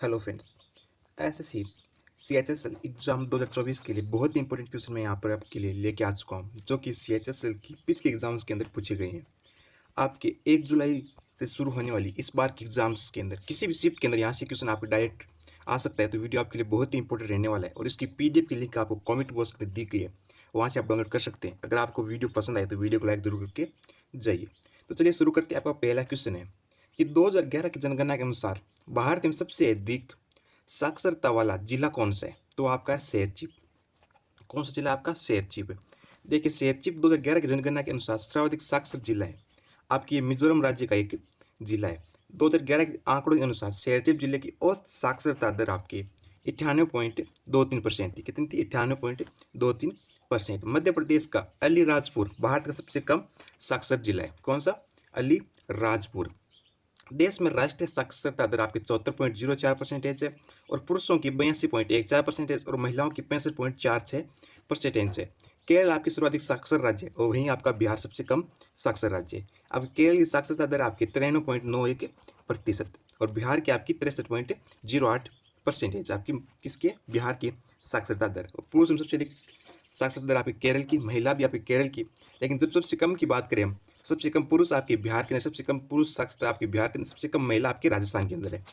Hello friends. SSC CHSL exam 2024 के लिए बहुत ही इंपॉर्टेंट क्वेश्चन मैं यहाँ पर आपके लिए लेके आ चुका हूँ, जो कि सीएचएसएल की पिछले एग्जाम्स के अंदर पूछे गए हैं। आपके 1 जुलाई से शुरू होने वाली इस बार के एग्जाम्स के अंदर किसी भी शिफ्ट के अंदर यहाँ से क्वेश्चन आपको डायरेक्ट आ सकता है, तो वीडियो आपके लिए बहुत ही इंपॉर्टेंट रहने वाला है। और इसकी पीडीएफ की लिंक आपको कमेंट बॉक्स में दी गई है, वहाँ से आप डाउनलोड कर सकते हैं। अगर आपको वीडियो पसंद आए तो वीडियो को लाइक जरूर करके जाइए। तो चलिए शुरू करते हैं। आपका पहला क्वेश्चन है कि 2011 की जनगणना के अनुसार भारत में सबसे अधिक साक्षरता वाला जिला कौन सा है? तो आपका है शेरचिप। कौन सा जिला आपका? शेरचिप है। देखिए, शेरचिप 2011 की जनगणना के अनुसार सर्वाधिक साक्षर जिला है। आपकी ये मिजोरम राज्य का एक जिला है। 2011 के आंकड़ों के अनुसार शेरचिप जिले की औसत साक्षरता दर आपकी 98.23% थी। कितनी थी? 98.23%। मध्य प्रदेश का अलीराजपुर भारत का सबसे कम साक्षर जिला है। कौन सा? अलीराजपुर। देश में राष्ट्रीय साक्षरता दर आपकी 74.04% है और पुरुषों की 82.14% और महिलाओं की 65.46% है। केरल आपकी सर्वाधिक साक्षर राज्य है और वहीं आपका बिहार सबसे कम साक्षर राज्य है। अब केरल की साक्षरता दर आपकी 93.91% और बिहार की आपकी 63.08% आपकी किसके? बिहार की साक्षरता दर। और पुरुष में सबसे अधिक साक्षरता दर आपकी केरल की, महिला भी आपकी केरल की। लेकिन जब सबसे कम की बात करें हम, सबसे कम पुरुष आपके बिहार के अंदर, सबसे कम पुरुष साक्षरता आपके बिहार के अंदर, सबसे कम महिला आपके राजस्थान के अंदर है।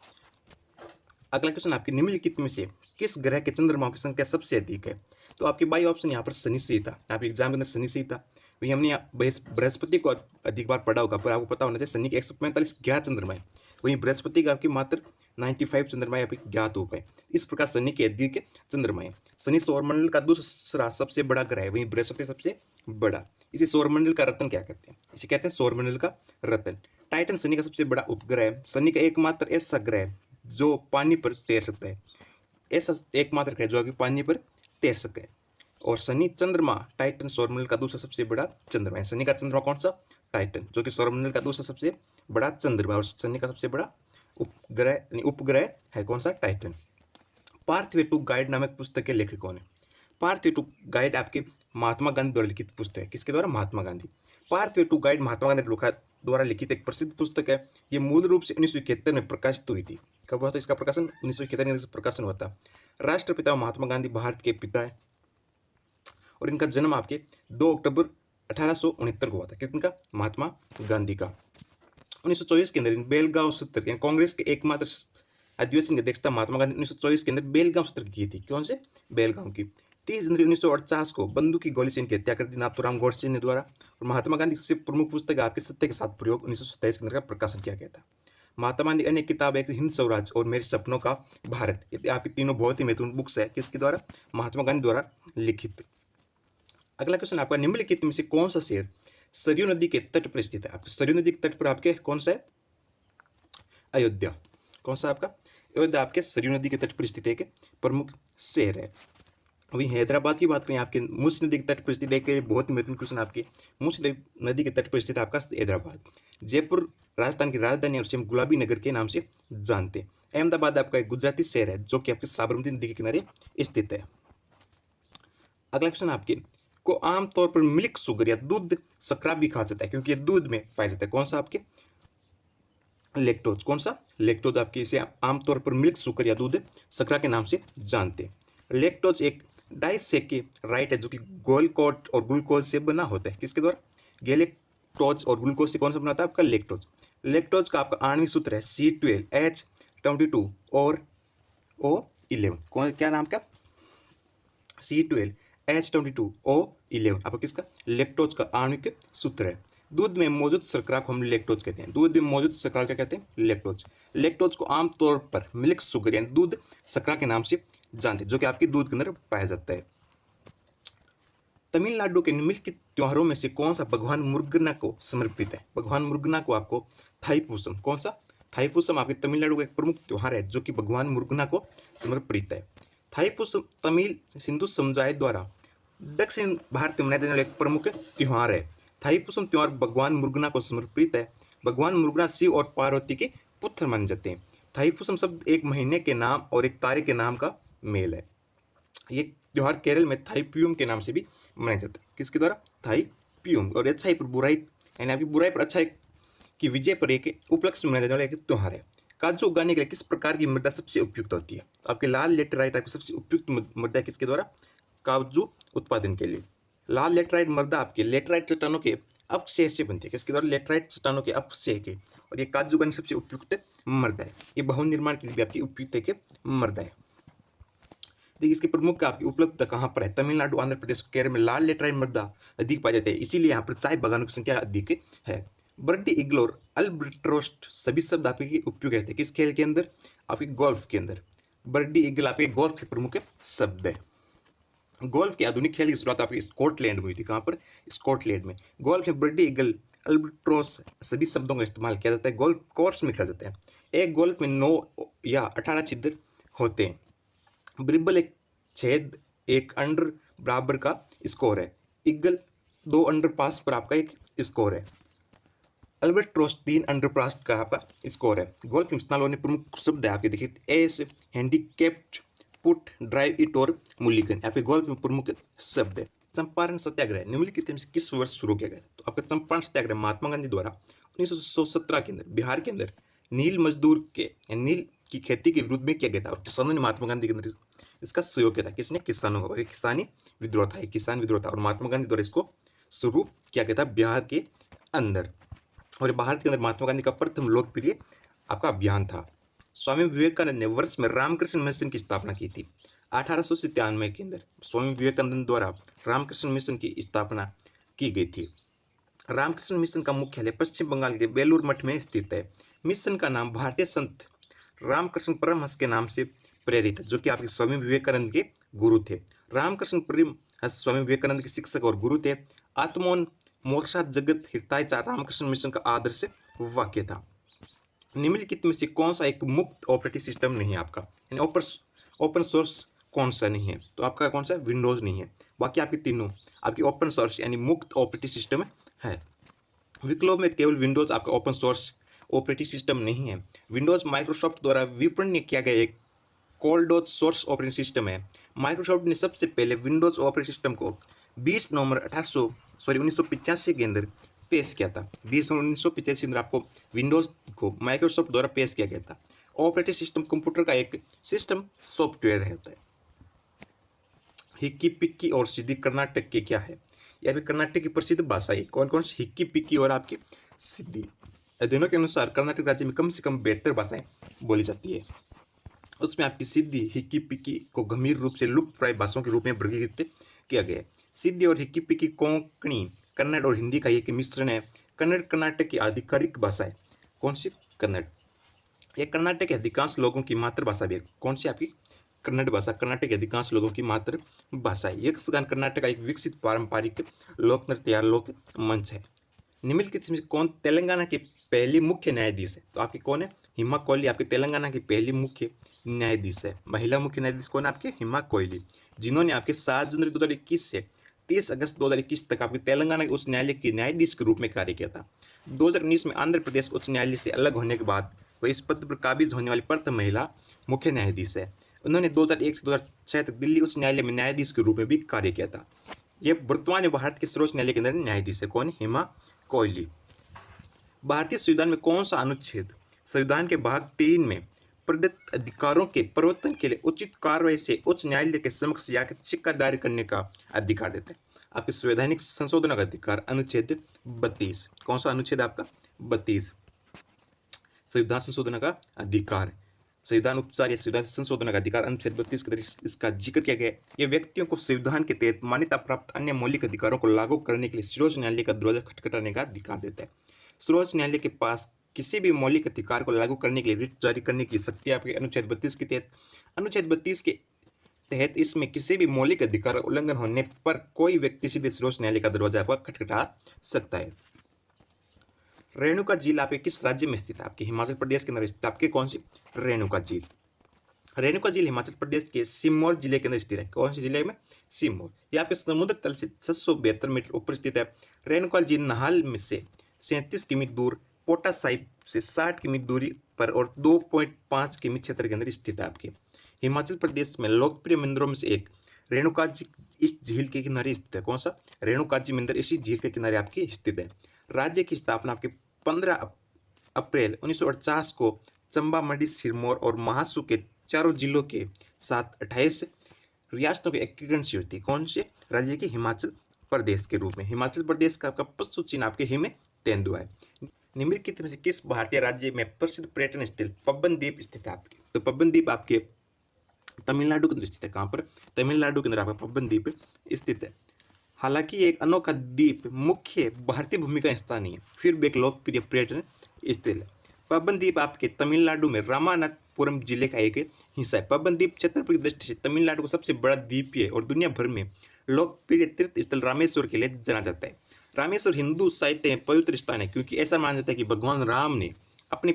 अगला क्वेश्चन आपके निम्नलिखित में से किस ग्रह के चंद्रमाओं की संख्या सबसे अधिक है? तो आपके बाई ऑप्शन यहाँ पर शनि से ही था। आपके एग्जाम के अंदर शनि से ही था। वही हमने बृहस्पति को अधिक बार पढ़ा होगा, पर आपको पता होना चाहिए शनि के 145 ज्ञात चंद्रमा है, वहीं बृहस्पति का आपकी मात्र 95 चंद्रमा अभी ज्ञात हो पाए। इस प्रकार शनि के अधिक चंद्रमा है। शनि सौरमंडल का दूसरा सबसे बड़ा ग्रह है, वहीं बृहस्पति सबसे बड़ा। इसे सौरमंडल का रत्न क्या कहते हैं? इसे कहते हैं सौरमंडल का रत्न। टाइटन शनि का सबसे बड़ा उपग्रह है। शनि का एकमात्र ऐसा ग्रह है जो पानी पर तैर सकता है। ऐसा एकमात्र ग्रह जो अभी पानी पर तैर सके। और शनि चंद्रमा टाइटन सौरमंडल का दूसरा सबसे बड़ा चंद्रमा है। शनि का चंद्रमा कौन सा? टाइटन, जो कि सौरमंडल का दूसरा सबसे बड़ा चंद्रमा है। और शनि का सबसे बड़ा उपग्रह है कौन सा? टाइटन। पार्थिव टू गाइड नामक पुस्तक के लेखक कौन है? पार्थिव टू गाइड आपके महात्मा गांधी द्वारा लिखित पुस्तक है। किसके द्वारा? महात्मा गांधी। पार्थिव टू गाइड महात्मा गांधी द्वारा लिखित एक प्रसिद्ध पुस्तक है। ये मूल रूप से 1971 में प्रकाशित हुई थी। कब हुआ था इसका प्रकाशन? 1971 में प्रकाशन हुआ था। राष्ट्रपिता महात्मा गांधी भारत के पिता है और इनका जन्म आपके 2 अक्टूबर 1869 को हुआ था। किसका? महात्मा गांधी का। 1924 के अंदर बेलगांव सत्र यानी कांग्रेस के एकमात्र अधिवेशन की अध्यक्षता महात्मा गांधी 1924 के अंदर बेलगांव सत्र की थी। कौन से? बेलगांव की। 30 जनवरी 1948 को बंदूक की गोली से इनकी हत्या कर दी नाथूराम गोडसे ने द्वारा। और महात्मा गांधी की सबसे प्रमुख पुस्तक आपके सत्य के साथ प्रयोग 1927 के अंदर का प्रकाशन किया गया था। महात्मा गांधी अनेक किताब है, हिंद स्वराज और मेरे सपनों का भारत, ये आपकी तीनों बहुत ही महत्वपूर्ण बुक्स है। किसके द्वारा? महात्मा गांधी द्वारा लिखित। अगला क्वेश्चन आपका, निम्नलिखित में से कौन सा शहर सरयू नदी के तट पर स्थित है? आपके सरयू नदी के तट पर आपके कौन सा है? अयोध्या। कौन सा आपका? अयोध्या आपके सरयू नदी के तट पर स्थित एक प्रमुख शहर है। वही हैदराबाद की बात करें, आपके मूसी नदी के तट पर स्थित एक बहुत ही महत्वपूर्ण क्वेश्चन आपके मूसी नदी के तट पर स्थित आपका हैदराबाद। जयपुर राजस्थान की राजधानी और उसे गुलाबी नगर के नाम से जानते हैं। अहमदाबाद आपका एक गुजराती शहर है जो कि आपके साबरमती नदी के किनारे स्थित है। अगला क्वेश्चन आपके को आमतौर पर मिल्क शुगर या दूध शर्करा भी कहा जाता है, क्योंकि ये दूध में पाया जाता है। कौन सा? आपके लैक्टोज। कौन सा? लैक्टोज। आपके इसे आमतौर पर मिल्क शुगर या दूध शर्करा के नाम से जानते हैं। लैक्टोज एक डाइसेकेराइड है जो कि गोलकोट और ग्लूकोज से बना होता है। किसके द्वारा? गैलेक्टोज और ग्लूकोज से कौन सा बनाता है? आपका लैक्टोज। लैक्टोज का आपका आणविक सूत्र है C12H22 और O11। कौन? क्या नाम का? C12H22O11 आपका किसका? लैक्टोज का आणविक सूत्र है। दूध में मौजूद शर्करा को हम लैक्टोज कहते हैं। दूध में मौजूद शर्करा क्या कहते हैं? लैक्टोज। लैक्टोज को आमतौर पर मिल्क शुगर यानी दूध शर्करा के नाम से जानते हैं, जो कि आपके दूध के अंदर पाया जाता है। तमिलनाडु के निम्नलिखित त्योहारों में से कौन सा भगवान मुरुगन को समर्पित है? भगवान मुरुगन को आपको थाईपुसम। कौन सा? थाईपुसम आपके तमिलनाडु का एक प्रमुख त्योहार है जो कि भगवान मुरुगन को समर्पित है। थाईपुसम तमिल हिंदू समुदाय द्वारा दक्षिण भारत में मनाया जाने वाला एक प्रमुख त्योहार है। थाईपुसम त्योहार भगवान मुरुगन को समर्पित है। भगवान मुरुगन शिव और पार्वती के पुत्र माने जाते हैं। थाईपुसम शब्द एक महीने के नाम और एक तारे के नाम का मेल है। ये त्योहार केरल में थाईपुयम के नाम से भी मनाया जाता है। किसके द्वारा? थाईपुयम। और अच्छाई पर बुराई यानी आपकी बुराई पर अच्छाई की विजय पर एक उपलक्ष्य में मनाया जाने वाला एक त्योहार है। काजू उगाने के लिए किस प्रकार की मृदा सबसे उपयुक्त होती है? तो आपके लाल लेटेराइट आपकी सबसे उपयुक्त मृदा किसके द्वारा? काजू उत्पादन के लिए। लाल लेटेराइट मृदा आपके लेटेराइट चट्टानों के अपक्षय से बनती है। किसके द्वारा? लेटेराइट चट्टानों के अपक्षय के। और ये काजू उगाने की सबसे उपयुक्त मृदा है। ये भवन निर्माण के लिए भी आपकी उपयुक्त एक मृदा है। देखिए इसके प्रमुख आपकी उपलब्धता कहाँ पर है? तमिलनाडु, आंध्र प्रदेश, केरल में लाल लेटेराइट मृदा अधिक पाई जाती है, इसीलिए यहाँ पर चाय बागानों की संख्या अधिक है। बर्डी ईगल और अल्बाट्रोस सभी शब्द आपके उपयोग रहते हैं किस खेल के अंदर? आपके गोल्फ के अंदर। बर्डी ईगल आपके गोल्फ के प्रमुख शब्द है। गोल्फ के आधुनिक खेल की शुरुआत आपके स्कॉटलैंड में हुई थी। कहाँ पर? स्कॉटलैंड में। गोल्फ में बर्डी ईगल, अल्बाट्रोस सभी शब्दों का इस्तेमाल किया जाता है। गोल्फ कोर्स में खेला जाता है। एक गोल्फ में 9 या 18 छिद्र होते हैं। ब्रिबल एक छेद 1 अंडर बराबर का स्कोर है। ईगल 2 अंडर पास पर आपका एक स्कोर है। अल्बाट्रोस 3 अंडर पास का आपका स्कोर है। गोल्फ में इस्तेमाल होने प्रमुख शब्द है आपके देखिए S, handicapped, put, drive it और मुल्लिगन। यहाँ पे गोल्फ में प्रमुख शब्द है। चंपारण सत्याग्रह निम्नलिखित में से किस वर्ष शुरू किया गया? तो आपका चंपारण सत्याग्रह महात्मा गांधी द्वारा 1917 के अंदर बिहार के अंदर नील मजदूर के नील की खेती के विरुद्ध में किया गया था। और किसानों ने महात्मा गांधी के अंदर इसका सहयोग किया था। किसने? किसानों का। और किसानी विद्रोह था, किसान विद्रोह था और महात्मा गांधी द्वारा इसको शुरू किया गया था बिहार के अंदर। और भारत के अंदर महात्मा गांधी का प्रथम लोकप्रिय आपका अभियान था। स्वामी विवेकानंद ने वर्ष में रामकृष्ण मिशन की स्थापना की थी 1897 के अंदर। स्वामी विवेकानंद द्वारा रामकृष्ण मिशन की स्थापना की गई थी। रामकृष्ण मिशन का मुख्यालय पश्चिम बंगाल के बेलूर मठ में स्थित है। मिशन का नाम भारतीय संत रामकृष्ण परमहंस के नाम से प्रेरित है, जो कि आपके स्वामी विवेकानंद के गुरु थे। रामकृष्ण परमहंस स्वामी विवेकानंद के शिक्षक और गुरु थे। आत्मोन मोक्षा जगत हिताय रामकृष्ण मिशन का आदर्श वाक्य था। निम्नलिखित में से कौन सा एक मुक्त ऑपरेटिंग सिस्टम नहीं है आपका? यानी ओपन सोर्स कौन सा नहीं है? तो आपका कौन सा? विंडोज नहीं है। बाकी आपके तीनों आपकी ओपन सोर्स यानी मुक्त ऑपरेटिंग सिस्टम है। विकल्प में केवल विंडोज आपका ओपन सोर्स ऑपरेटिंग सिस्टम नहीं है। विंडोज माइक्रोसॉफ्ट द्वारा विपणन किया गया एक कोल्ड सोर्स ऑपरेटिंग सिस्टम है। माइक्रोसॉफ्ट ने सबसे पहले विंडोज ऑपरेटिंग सिस्टम को 20 नवंबर 1985 के अंदर पेश किया था। 1985 के अंदर आपको विंडोज को माइक्रोसॉफ्ट द्वारा पेश किया गया था। ऑपरेटिंग सिस्टम कंप्यूटर का एक सिस्टम सॉफ्टवेयर होता है। हिक्की पिक्की और सिद्धि कर्नाटक के क्या है? यह भी कर्नाटक की प्रसिद्ध भाषा है। कौन कौन सी? हिक्की पिक्की और आपकी सिद्धि। अध्ययनों के अनुसार कर्नाटक राज्य में कम से कम 72 भाषाएं बोली जाती है। उसमें आपकी सिद्धि, हिक्की पिक्की को गंभीर रूप से लुप्त प्राय भाषाओं के रूप में वर्गीकृत किया गया है। सिद्धि और हिक्की पिक्की कोंकणी, कन्नड़ और हिंदी का एक मिश्रण है। कन्नड़ कर्नाटक की आधिकारिक भाषा है। कौन सी? कन्नड़। यह कर्नाटक के अधिकांश लोगों की मातृभाषा भी है। कौन सी? आपकी कन्नड़ भाषा कर्नाटक के अधिकांश लोगों की मातृभाषा है। यक्षगान कर्नाटक का एक विकसित पारंपरिक लोक नृत्य या लोक मंच है। निम्नलिखित में कौन तेलंगाना के पहली मुख्य न्यायाधीश है? तो आपके कौन है? हिमा कोहली आपके तेलंगाना की पहली मुख्य न्यायाधीश है। महिला मुख्य न्यायाधीश कौन है? आपके हिमा कोहली, जिन्होंने आपके 7 जनवरी 2021 से 30 अगस्त 2021 तक आपके तेलंगाना के उच्च न्यायालय के न्यायाधीश के रूप में कार्य किया था। 2019 में आंध्र प्रदेश उच्च न्यायालय से अलग होने के बाद वह इस पद पर काबिज होने वाली प्रथम महिला मुख्य न्यायाधीश है। उन्होंने 2001 से 2006 तक दिल्ली उच्च न्यायालय में न्यायाधीश के रूप में भी कार्य किया था। यह वर्तमान में भारत के सर्वोच्च न्यायालय के अंदर न्यायाधीश है। कौन? हिमा कोहली। भारतीय संविधान में कौन सा अनुच्छेद संविधान के भाग 3 में प्रदत्त अधिकारों के प्रवर्तन के लिए उचित कार्रवाई से उच्च न्यायालय के समक्ष याचिका दायर करने का अधिकार देता है? आपके संवैधानिक संशोधन का अधिकार अनुच्छेद 32। कौन सा अनुच्छेद? आपका 32 संविधान संशोधन का अधिकार, संविधान उपचार या संविधान संशोधन का अधिकार अनुच्छेद 32 के तहत इसका जिक्र किया गया है। यह व्यक्तियों को संविधान के तहत मान्यता प्राप्त अन्य मौलिक अधिकारों को लागू करने के लिए सर्वोच्च न्यायालय का दरवाजा खटखटाने का अधिकार देता है। सर्वोच्च न्यायालय के पास किसी भी मौलिक अधिकार को लागू करने के लिए रिट जारी करने की शक्ति आपके अनुच्छेद 32 के तहत। अनुच्छेद 32 के तहत इसमें किसी भी मौलिक अधिकार का उल्लंघन होने पर कोई व्यक्ति सीधे सर्वोच्च न्यायालय का दरवाजा आपका खटखटा सकता है। रेणुका झील आपके किस राज्य में स्थित है? आपके हिमाचल प्रदेश के अंदर स्थित। आपके कौन सी? रेणुका झील। रेणुका झील हिमाचल प्रदेश के सिरमौर जिले के अंदर स्थित है। कौन से जिले में? सिरमौर। यह आपके समुद्र तल से 672 मीटर ऊपर स्थित है। रेणुका झील नाहल में से 37 किमी दूर, पोटा साहिब से 60 किमी दूरी पर और 2.5 किमी क्षेत्र के अंदर स्थित है। आपके हिमाचल प्रदेश में लोकप्रिय मंदिरों में से एक रेणुका जी इस झील के किनारे स्थित है। कौन सा? रेणुका जी मंदिर इसी झील के किनारे आपकी स्थित है। राज्य की स्थापना आपके 15 अप्रैल 1948 को चंबा, मंडी, सिरमौर और महासू के चारों जिलों के साथ 28 रियासतों के एकीकरण से होती है। कौन से राज्य की? हिमाचल प्रदेश के रूप में। हिमाचल प्रदेश का आपका पश्चिम चिन्ह आपके हिम में तेंदुआ है। निम्नलिखित में से किस भारतीय राज्य में प्रसिद्ध पर्यटन स्थल पबन द्वीप स्थित है आपके? तो पबन द्वीप आपके तमिलनाडु के अंदर स्थित है। कहाँ पर? तमिलनाडु के अंदर आपका पबन द्वीप स्थित है। हालांकि ये एक अनोखा द्वीप मुख्य भारतीय भूमि का हिस्सा नहीं है, फिर भी एक लोकप्रिय पर्यटन स्थल है। पबन द्वीप आपके तमिलनाडु में रामानाथपुरम जिले का एक हिस्सा है। पबन द्वीप क्षेत्रफल की दृष्टि से तमिलनाडु का सबसे बड़ा द्वीप है और दुनिया भर में लोकप्रिय तीर्थ स्थल रामेश्वर के लिए जाना जाता है। रामेश्वर हिंदू साहित्य में पवित्र स्थान है, क्योंकि ऐसा माना जाता है कि भगवान राम ने अपनी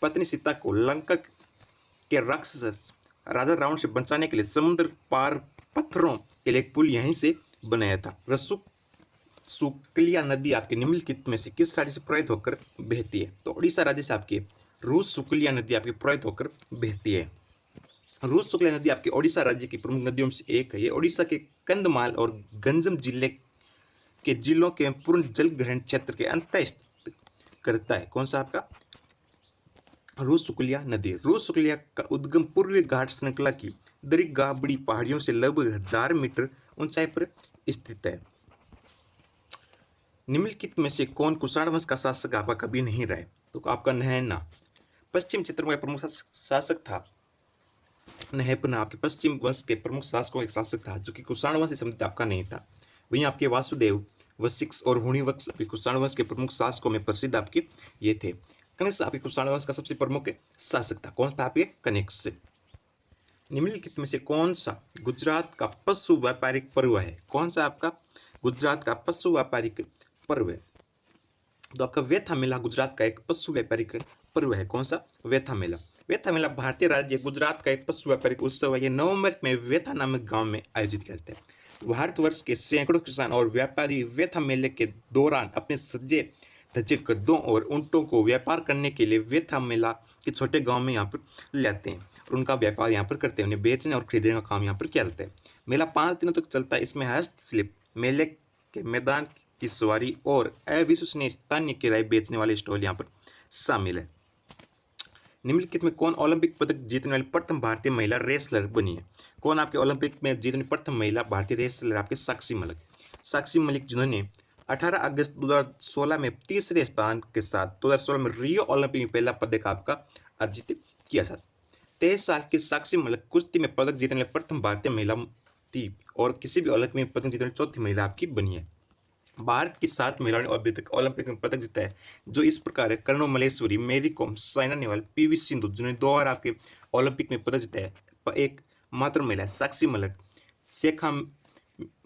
पत्नी सीता को लंका के राक्षस राजा रावण से बचाने के लिए समुद्र पार पत्थरों के लिए एक पुल यहीं से बनाया था। सुकलिया नदी आपके निम्नलिखित में से किस राज्य से प्रवाहित होकर बहती है? तो उड़ीसा राज्य से आपके रूस सुकलिया नदी आपके प्रवाहित होकर बहती है। रूस सुकलिया नदी आपके ओडिशा राज्य की प्रमुख नदियों में से एक है। ये ओडिशा के कंधमाल और गंजम जिले के जिलों के पूर्ण जल ग्रहण क्षेत्र के अंतः स्थित करता है। कौन सा आपका? रूस सुकलिया नदी। रूस सुकलिया का उद्गम पूर्वी घाट श्रृंखला की दरिगाबड़ी पहाड़ियों से लगभग 1000 मीटर ऊंचाई पर स्थित है। निम्नलिखित में से कौन कुषाण वंश का शासक आपका कभी नहीं रहा है? तो आपका नहयना पश्चिम क्षेत्र में प्रमुख शासक था। नहयपना आपके पश्चिम वंश के प्रमुख शासकों का एक शासक था, जो कि कुषाण वंश से संबंधित आपका नहीं था। वहीं आपके वासुदेव, वशिष्ठ और हुणिवंश कुषाण वंश के प्रमुख शासकों में प्रसिद्ध आपके ये थे। कनिष्क आपके कुषाण वंश का सबसे प्रमुख शासक था। कौन था आपके? कनिष्क। निम्नलिखित में से कौन सा गुजरात का पशु व्यापारिक पर्व है? कौन सा आपका गुजरात का पशु व्यापारिक पर्व है? तो आपका वेथा मेला गुजरात का एक पशु व्यापारिक पर्व है। कौन सा? वेथा मेला। वेथा मेला भारतीय राज्य गुजरात का एक पशु व्यापारिक उत्सव है। ये नवंबर में वेथा नामक गांव में आयोजित किया जाता है। भारतवर्ष के सैकड़ों किसान और व्यापारी वेथा मेले के दौरान अपने सज्जे धज्जे गद्दों और ऊंटों को व्यापार करने के लिए वेथा मेला के छोटे गांव में यहाँ पर ले आते हैं और उनका व्यापार यहाँ पर करते हैं। उन्हें बेचने और खरीदने का काम यहाँ पर किया जाता है। मेला 5 दिनों तक चलता है। इसमें हस्तशिल्प, मेले के मैदान की सवारी और अविश्वसनीय स्थानीय किराए बेचने वाले स्टॉल यहाँ पर शामिल है। निम्नलिखित में कौन ओलंपिक पदक जीतने वाली प्रथम भारतीय महिला रेसलर बनी है? कौन आपके ओलंपिक में जीतने प्रथम महिला भारतीय रेसलर? आपके साक्षी मलिक। साक्षी मलिक जिन्होंने 18 अगस्त 2016 में तीसरे स्थान के साथ 2016 में रियो ओलंपिक में पहला पदक आपका अर्जित किया था। 23 साल की साक्षी मलिक कुश्ती में पदक जीतने वाली प्रथम भारतीय महिला थी और किसी भी ओलंपिक में पदक जीतने वाली चौथी महिला आपकी बनी है। भारत की 7 महिलाओं ने अभी तक ओलंपिक में पदक जीता है, जो इस प्रकार है: कर्णो मलेश्वरी, मेरी कॉम, साइना नेहवाल, पीवी सिंधु, जिन्होंने 2 बार आपके ओलंपिक में पदक जीता है। एक मात्र महिला साक्षी मलिक, शेखा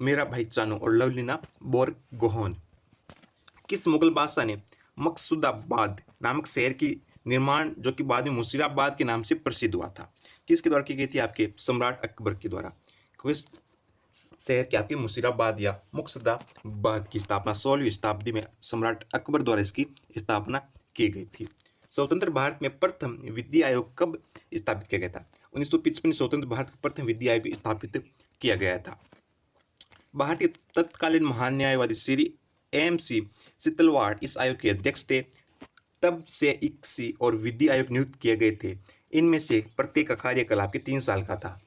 मेरा भाई चानू और लवलीना बोरगोहान। किस मुगल बादशाह ने मकसूदाबाद नामक शहर की निर्माण, जो कि बाद में मुशीराबाद के नाम से प्रसिद्ध हुआ था, किसके द्वारा की गई थी? आपके सम्राट अकबर के द्वारा। किस शहर के? आपके मुशीराबाद या मुक्सदाबाद की स्थापना 16वीं शताब्दी में सम्राट अकबर द्वारा इसकी स्थापना की गई थी। स्वतंत्र भारत में प्रथम विद्या आयोग कब स्थापित किया गया था? 1955 में स्वतंत्र भारत का प्रथम विद्या आयोग स्थापित किया गया था। भारतीय तत्कालीन महान्यायवादी श्री MC सितलवाड़ इस आयोग के अध्यक्ष थे। तब से 21 और विधि आयोग नियुक्त किए गए थे। इनमें से प्रत्येक का कार्यकाल आपके 3 साल का था।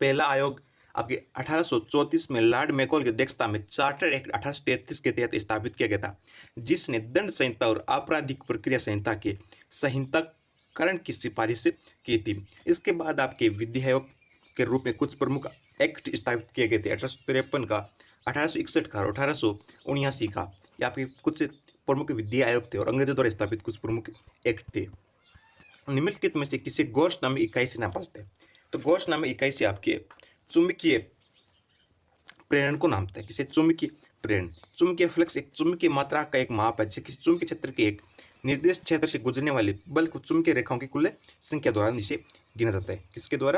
पहला आयोग आपके 1834 में लॉर्ड मैकॉल की अध्यक्षता में चार्टर एक्ट 1833 के तहत स्थापित किया गया था, जिसने दंड संहिता और आपराधिक प्रक्रिया संहिता के संहिताकरण की सिफारिश की थी। इसके बाद आपके विधि आयोग के रूप में कुछ प्रमुख एक्ट स्थापित किए गए थे। 1853 का, 1861 का और 1879 का। ये आपके कुछ प्रमुख विधि आयोग थे और अंग्रेजों द्वारा स्थापित कुछ प्रमुख एक्ट थे। निम्नलिखित में से किसी गोष्ठ नामक इकाई से नापते हैं? तो गोष्ठ नामक इकाई से आपके चुंबकीय प्रेरण को नापते हैं। किसे? चुंबकीय प्रेरण। चुंबकीय फ्लक्स एक चुंबकीय मात्रा का एक माप है, जिसे किसी चुंबकीय क्षेत्र के एक निर्दिष्ट क्षेत्र से गुजरने वाले बल को चुंबकीय रेखाओं की कुल संख्या द्वारा इसे गिना जाता है। किसके द्वारा?